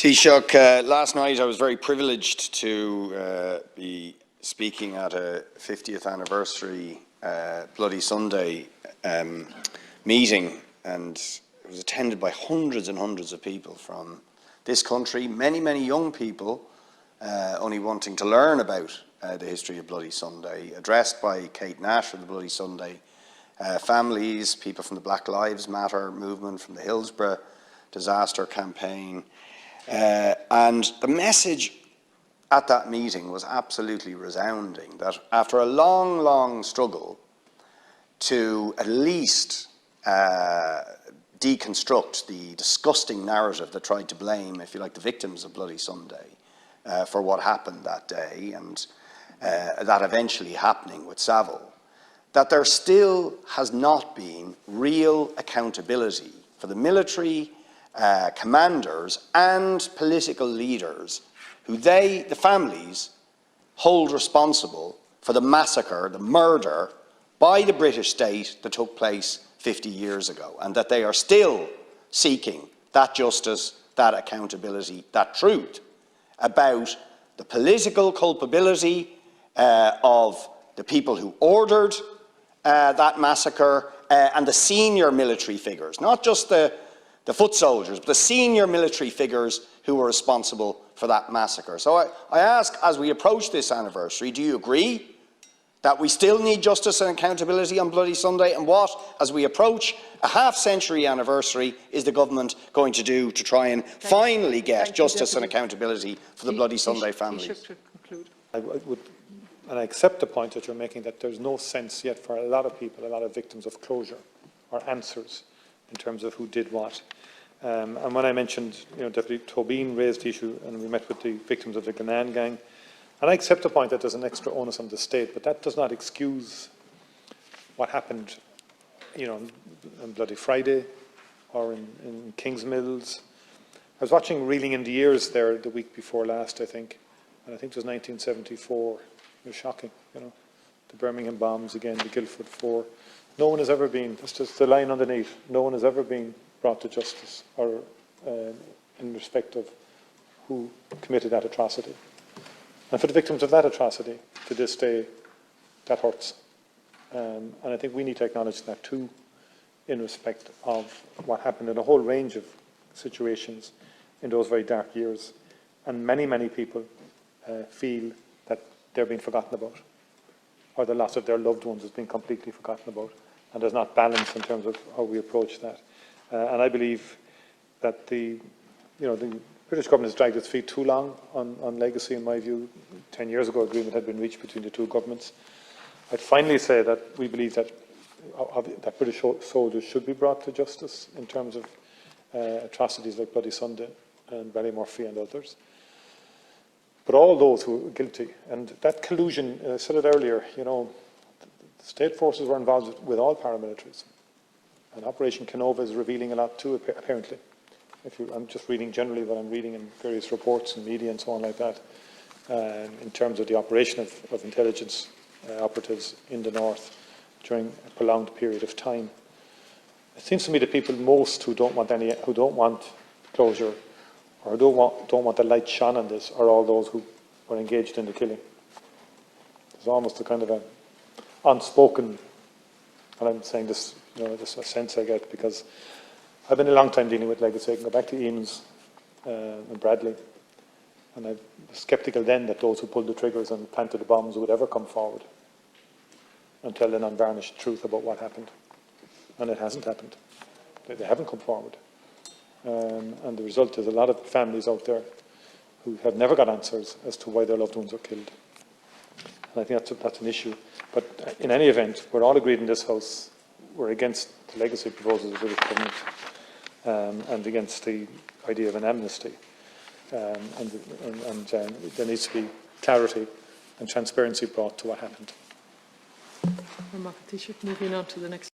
Taoiseach, last night I was very privileged to be speaking at a 50th anniversary Bloody Sunday meeting, and it was attended by hundreds and hundreds of people from this country, many young people only wanting to learn about the history of Bloody Sunday, addressed by Kate Nash of the Bloody Sunday families, people from the Black Lives Matter movement, from the Hillsborough disaster campaign. And the message at that meeting was absolutely resounding, that after a long struggle to at least deconstruct the disgusting narrative that tried to blame, if you like, the victims of Bloody Sunday for what happened that day, and that eventually happening with Savile, that there still has not been real accountability for the military commanders and political leaders who the families, hold responsible for the massacre, the murder by the British state that took place 50 years ago, and that they are still seeking that justice, that accountability, that truth about the political culpability of the people who ordered that massacre and the senior military figures, not just the foot soldiers, but the senior military figures who were responsible for that massacre. So I ask, as we approach this anniversary, do you agree that we still need justice and accountability on Bloody Sunday? And what, as we approach a half-century anniversary, is the government going to do to try and finally get justice and accountability for the Bloody Sunday families? I accept the point that you're making, that there's no sense yet for a lot of people, a lot of victims, of closure or answers in terms of who did what. And when I mentioned, Deputy Tobin raised the issue, and we met with the victims of the Ghanaian gang, and I accept the point that there's an extra onus on the state, but that does not excuse what happened, on Bloody Friday or in King's Mills. I was watching Reeling in the Years there the week before last, I think, and I think it was 1974. It was shocking, the Birmingham bombs again, the Guildford Four. No one has ever been, that's just the line underneath, no one has ever been brought to justice or in respect of who committed that atrocity. And for the victims of that atrocity, to this day, that hurts. And I think we need to acknowledge that too, in respect of what happened in a whole range of situations in those very dark years. And many people feel that they're being forgotten about, or the loss of their loved ones has been completely forgotten about, and there's not balance in terms of how we approach that. And I believe that the British government has dragged its feet too long on legacy, in my view. 10 years ago, agreement had been reached between the two governments. I'd finally say that we believe that British soldiers should be brought to justice in terms of atrocities like Bloody Sunday and Ballymurphy and others. But all those who are guilty, and that collusion, I said it earlier, the state forces were involved with all paramilitaries. And Operation Canova is revealing a lot too, apparently. I'm just reading generally what I'm reading in various reports and media and so on like that, in terms of the operation of intelligence operatives in the north during a prolonged period of time. It seems to me the people most who don't want closure or don't want the light shone on this are all those who were engaged in the killing. There's almost a kind of an unspoken, and I'm saying this, just a sense I get, because I've been a long time dealing with legacy. I can go back to Eames and Bradley, and I was sceptical then that those who pulled the triggers and planted the bombs would ever come forward and tell an unvarnished truth about what happened. And it hasn't happened. They haven't come forward. And the result is a lot of families out there who have never got answers as to why their loved ones were killed. And I think that's an issue. But in any event, we're all agreed in this House, we're against the legacy proposals of the British government and against the idea of an amnesty. And there needs to be clarity and transparency brought to what happened. Moving on to the next.